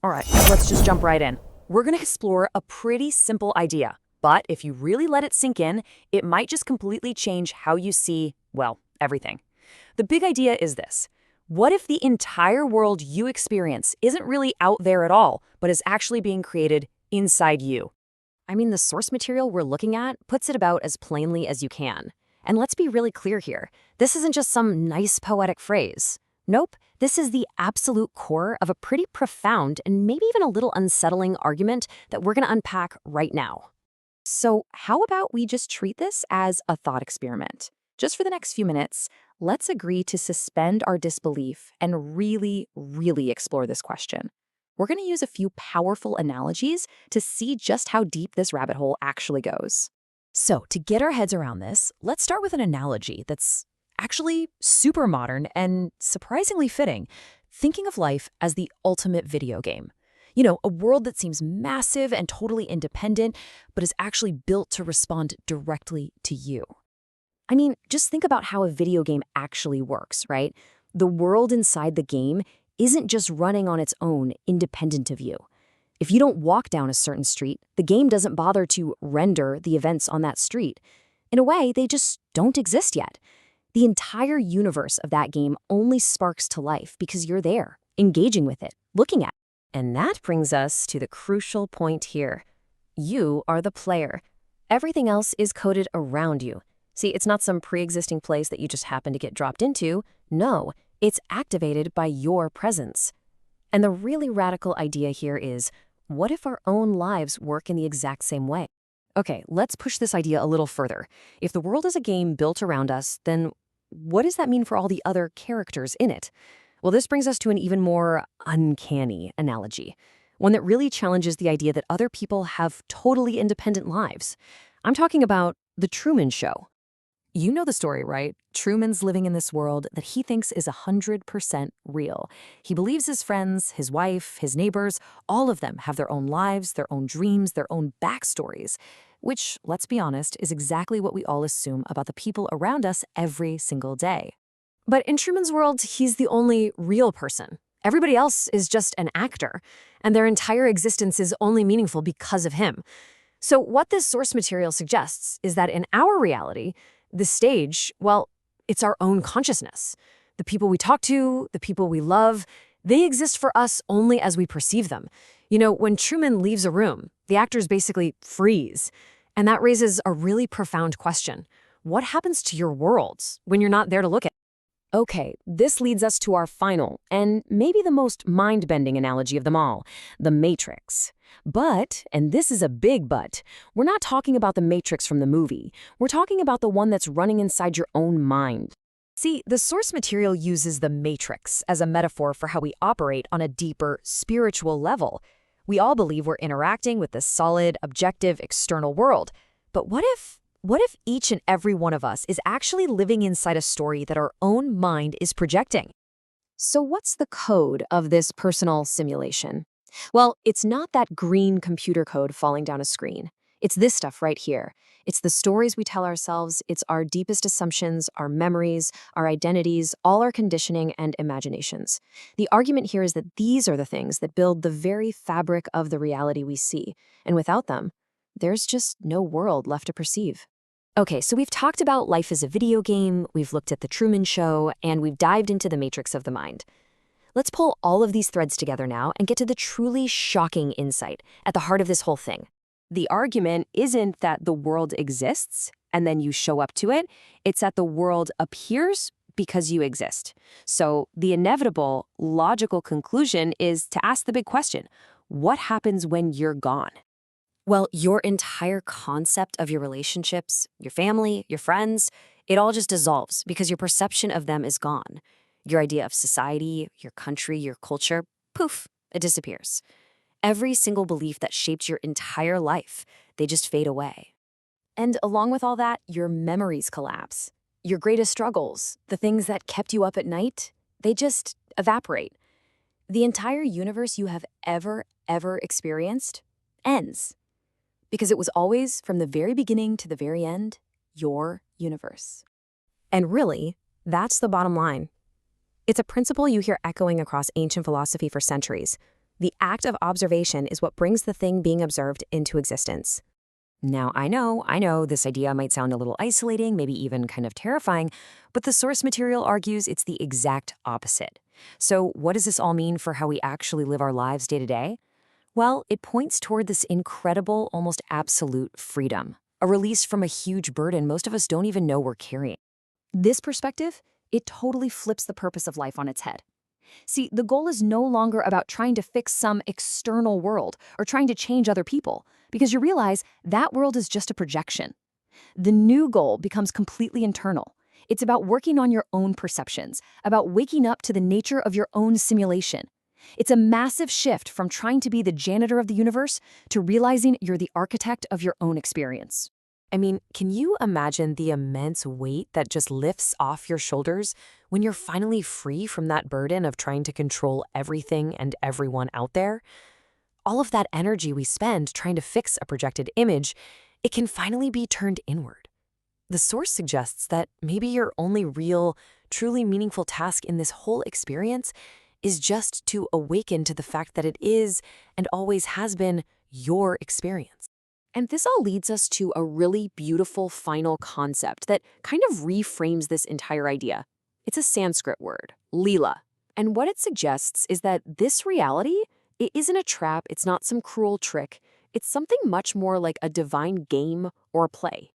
All right, let's just jump right in. We're going to explore a pretty simple idea, but if you really let it sink in, it might just completely change how you see, well, everything. The big idea is this. What if the entire world you experience isn't really out there at all, but is actually being created inside you? I mean, the source material we're looking at puts it about as plainly as you can. And let's be really clear here. This isn't just some nice poetic phrase. Nope, this is the absolute core of a pretty profound and maybe even a little unsettling argument that we're going to unpack right now. So, how about we just treat this as a thought experiment? Just for the next few minutes, let's agree to suspend our disbelief and really explore this question. We're going to use a few powerful analogies to see just how deep this rabbit hole actually goes. So, to get our heads around this, let's start with an analogy that's actually super modern and surprisingly fitting, thinking of life as the ultimate video game. You know, a world that seems massive and totally independent, but is actually built to respond directly to you. I mean, just think about how a video game actually works, right? The world inside the game isn't just running on its own, independent of you. If you don't walk down a certain street, the game doesn't bother to render the events on that street. In a way, they just don't exist yet. The entire universe of that game only sparks to life because you're there, engaging with it, looking at it. And that brings us to the crucial point here. You are the player. Everything else is coded around you. See, it's not some pre-existing place that you just happen to get dropped into. No, it's activated by your presence. And the really radical idea here is, what if our own lives work in the exact same way? Okay, let's push this idea a little further. If the world is a game built around us, then what does that mean for all the other characters in it? Well, this brings us to an even more uncanny analogy, one that really challenges the idea that other people have totally independent lives. I'm talking about the Truman Show. You know the story, right? Truman's living in this world that he thinks is 100% real. He believes his friends, his wife, his neighbors, all of them have their own lives, their own dreams, their own backstories, which, let's be honest, is exactly what we all assume about the people around us every single day. But in Truman's world, he's the only real person. Everybody else is just an actor, and their entire existence is only meaningful because of him. So what this source material suggests is that in our reality, the stage, well, it's our own consciousness. The people we talk to, the people we love, they exist for us only as we perceive them. You know, when Truman leaves a room, the actors basically freeze. And that raises a really profound question. What happens to your worlds when you're not there to look at? Okay, this leads us to our final, and maybe the most mind-bending analogy of them all, the Matrix. But, and this is a big but, we're not talking about the Matrix from the movie. We're talking about the one that's running inside your own mind. See, the source material uses the Matrix as a metaphor for how we operate on a deeper, spiritual level. We all believe we're interacting with this solid, objective, external world. But what if each and every one of us is actually living inside a story that our own mind is projecting? So what's the code of this personal simulation? Well, it's not that green computer code falling down a screen. It's this stuff right here. It's the stories we tell ourselves, it's our deepest assumptions, our memories, our identities, all our conditioning and imaginations. The argument here is that these are the things that build the very fabric of the reality we see, and without them, there's just no world left to perceive. Okay, so we've talked about life as a video game, we've looked at the Truman Show, and we've dived into the matrix of the mind. Let's pull all of these threads together now and get to the truly shocking insight at the heart of this whole thing. The argument isn't that the world exists and then you show up to it, it's that the world appears because you exist. So the inevitable, logical conclusion is to ask the big question, what happens when you're gone? Well, your entire concept of your relationships, your family, your friends, it all just dissolves because your perception of them is gone. Your idea of society, your country, your culture, poof, it disappears. Every single belief that shaped your entire life, they just fade away. And along with all that, your memories collapse. Your greatest struggles, the things that kept you up at night, they just evaporate. The entire universe you have ever experienced ends. Because it was always, from the very beginning to the very end, your universe. And really, that's the bottom line. It's a principle you hear echoing across ancient philosophy for centuries. The act of observation is what brings the thing being observed into existence. Now, I know, this idea might sound a little isolating, maybe even kind of terrifying, but the source material argues it's the exact opposite. So, what does this all mean for how we actually live our lives day to day? Well, it points toward this incredible, almost absolute freedom, a release from a huge burden most of us don't even know we're carrying. This perspective, it totally flips the purpose of life on its head. See, the goal is no longer about trying to fix some external world or trying to change other people, because you realize that world is just a projection. The new goal becomes completely internal. It's about working on your own perceptions, about waking up to the nature of your own simulation. It's a massive shift from trying to be the janitor of the universe to realizing you're the architect of your own experience. I mean, can you imagine the immense weight that just lifts off your shoulders when you're finally free from that burden of trying to control everything and everyone out there? All of that energy we spend trying to fix a projected image, it can finally be turned inward. The source suggests that maybe your only real, truly meaningful task in this whole experience is just to awaken to the fact that it is, and always has been, your experience. And this all leads us to a really beautiful final concept that kind of reframes this entire idea. It's a Sanskrit word, lila. And what it suggests is that this reality, it isn't a trap, it's not some cruel trick. It's something much more like a divine game or play.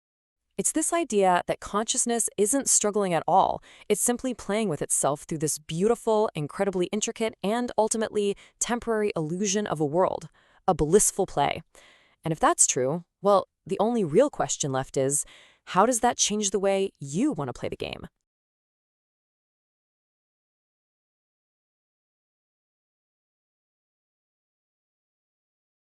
It's this idea that consciousness isn't struggling at all. It's simply playing with itself through this beautiful, incredibly intricate, and ultimately temporary illusion of a world, a blissful play. And if that's true, well, the only real question left is, how does that change the way you want to play the game?